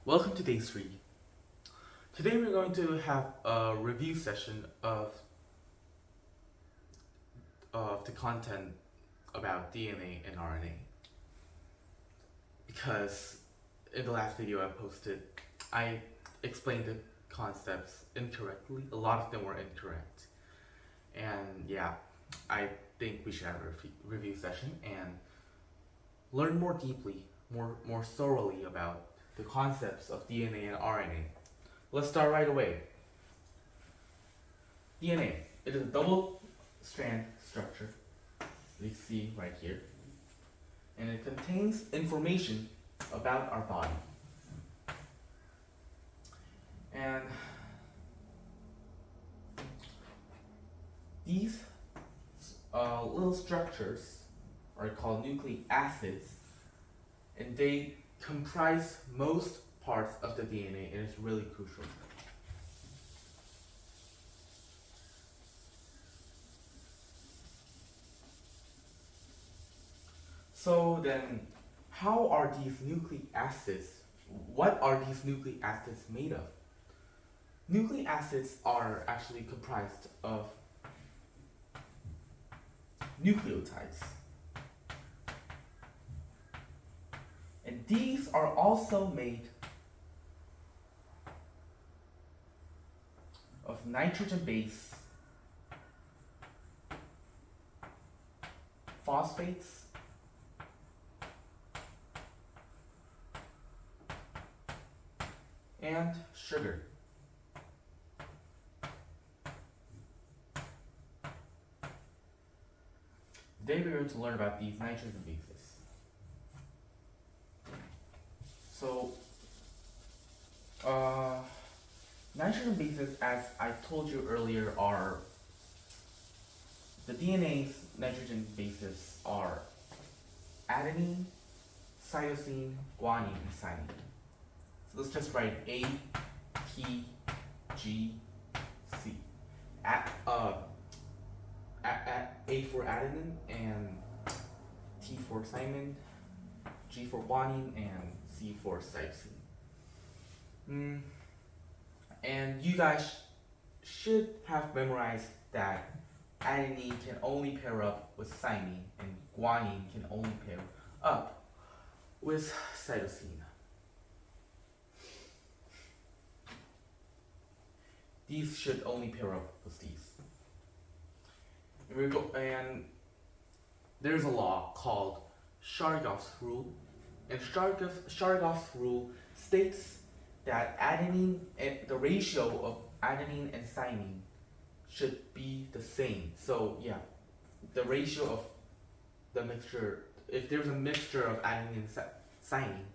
Welcome to day 3. Today we're going to have a review session of the content about DNA and RNA. Because in the last video I posted, I explained the concepts incorrectly. A lot of them were incorrect. And yeah, I think we should have a review session and learn more deeply, more thoroughly about the concepts of DNA and RNA. Let's start right away. DNA. It is a double-strand structure, you see right here, and it contains information about our body. And these little structures are called nucleic acids, and they comprise most parts of the DNA, and it's really crucial. So then, how are these nucleic acids, what are these nucleic acids made of? Nucleic acids are actually comprised of nucleotides. And these are also made of nitrogen base, phosphates, and sugar. Today we're going to learn about these nitrogen bases. So, nitrogen bases, as I told you earlier, are the DNA's nitrogen bases are adenine, cytosine, guanine, and thymine. So let's just write A, T, G, C. A for adenine, and T for thymine, G for guanine, and C for cytosine. And you guys should have memorized that adenine can only pair up with thymine, and guanine can only pair up with cytosine. These should only pair up with these. And there's a law called Chargaff's rule, and Chargaff's rule states that adenine and the ratio of adenine and thymine should be the same. So yeah, the ratio of the mixture, if there's a mixture of adenine and thymine,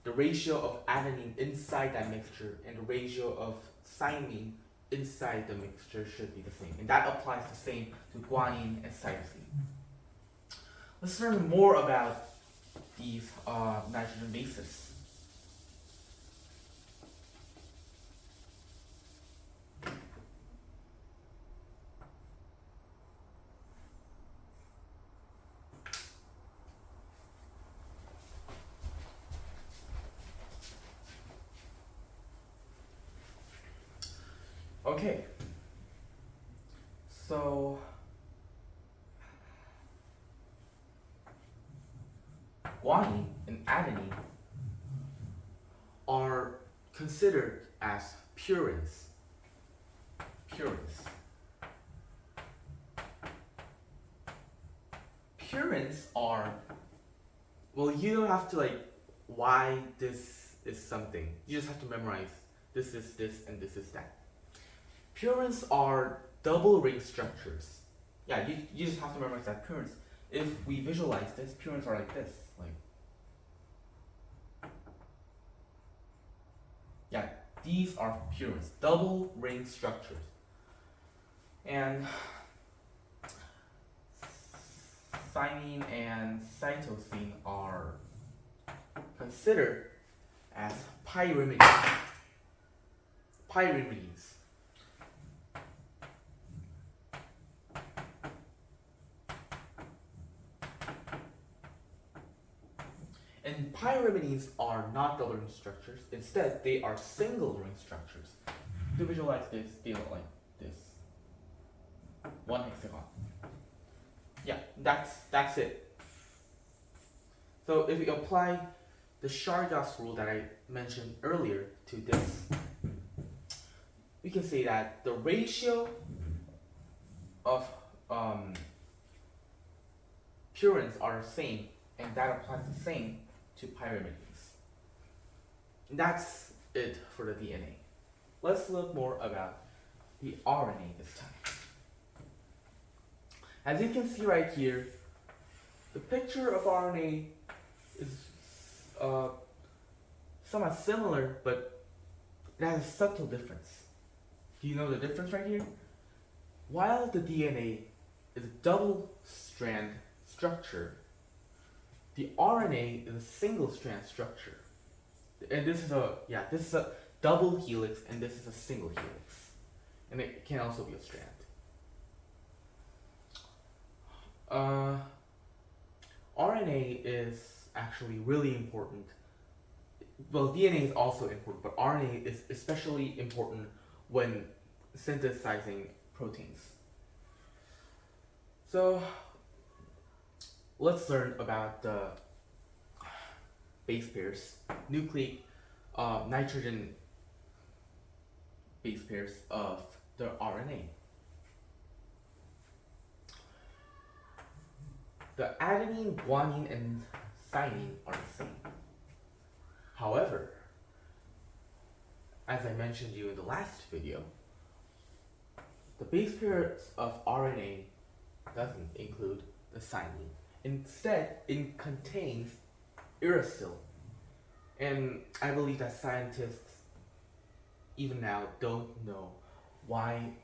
the ratio of adenine inside that mixture and the ratio of thymine inside the mixture should be the same. And that applies the same to guanine and cytosine. Let's learn more about these nitrogen bases. Okay, so guanine and adenine are considered as purines. Purines are, well, you don't have to why this is something. You just have to memorize this is this and this is that. Purines are double ring structures. Yeah, you just have to memorize that purines. If we visualize this, purines are like this. Yeah, these are purines, double ring structures. And thymine and cytosine are considered as pyrimides. And And pyrimidines are not double ring structures. Instead, they are single ring structures. To visualize this, they look like this. One hexagon. Yeah, that's it. So if we apply the Chargas rule that I mentioned earlier to this, we can say that the ratio of purines are the same, and that applies the same to pyrimidines. And that's it for the DNA. Let's look more about the RNA this time. As you can see right here, the picture of RNA is somewhat similar, but it has a subtle difference. Do you know the difference right here? While the DNA is a double strand structure, the RNA is a single strand structure. And this is a double helix, and this is a single helix. And it can also be a strand. RNA is actually really important. Well, DNA is also important, but RNA is especially important when synthesizing proteins. So let's learn about the base pairs, nucleic nitrogen base pairs of the RNA. The adenine, guanine, and thymine are the same. However, as I mentioned you in the last video, the base pairs of RNA doesn't include the thymine. Instead, it contains uracil. And I believe that scientists even now don't know why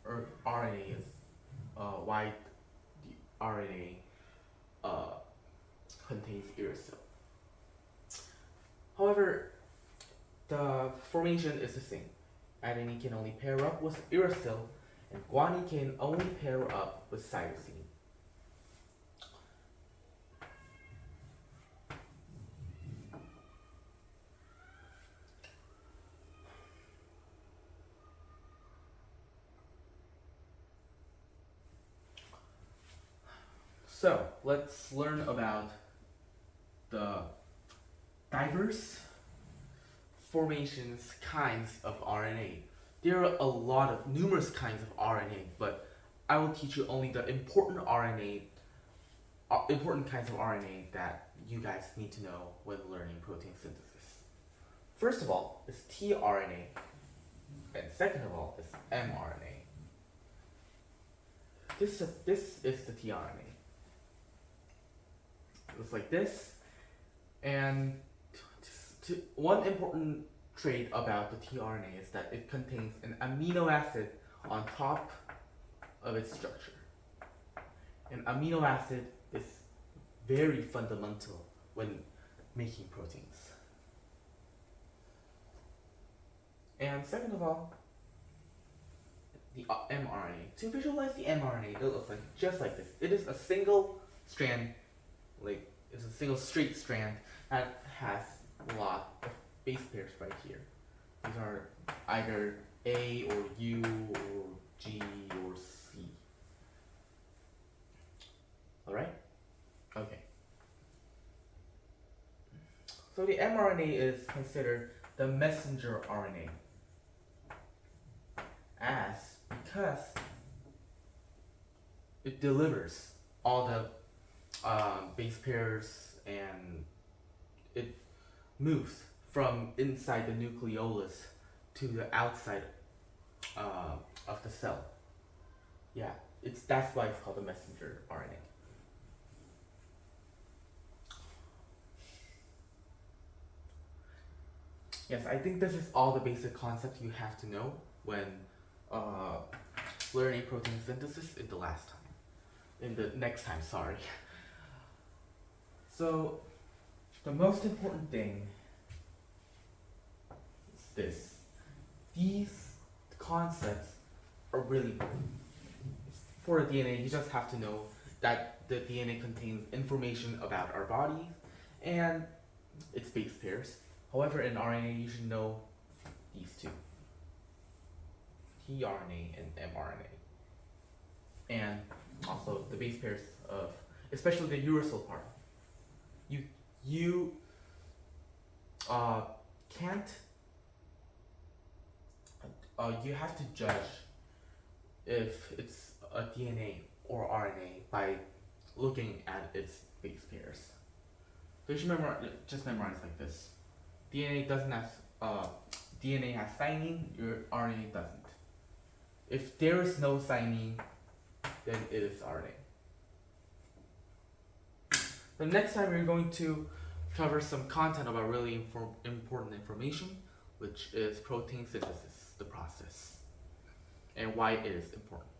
RNA is why the RNA contains uracil. However, the formation is the same. Adenine can only pair up with uracil, and guanine can only pair up with cytosine. So let's learn about the diverse formations kinds of RNA. There are numerous kinds of RNA, but I will teach you only the important kinds of RNA that you guys need to know when learning protein synthesis. First of all is tRNA, and second of all is mRNA. This is the tRNA. Looks like this, and one important trait about the tRNA is that it contains an amino acid on top of its structure. An amino acid is very fundamental when making proteins. And second of all, the mRNA. To visualize the mRNA, it looks like just like this. It is a single strand, it's a single straight strand that has a lot of base pairs right here. These are either A or U or G or C. Alright? Okay. So the mRNA is considered the messenger RNA because it delivers all the base pairs, and it moves from inside the nucleolus to the outside of the cell. Yeah, that's why it's called the messenger RNA. Yes, I think this is all the basic concepts you have to know when learning protein synthesis in the next time, sorry. So, the most important thing is this. These concepts are really important. For the DNA, you just have to know that the DNA contains information about our bodies, and its base pairs. However, in RNA, you should know these two: tRNA and mRNA, and also the base pairs of, especially the uracil part. You can't. You have to judge if it's a DNA or RNA by looking at its base pairs. So you should just memorize like this. DNA doesn't have DNA has thymine, your RNA doesn't. If there is no thymine, then it is RNA. The next time we're going to cover some content about really important information, which is protein synthesis, the process, and why it is important.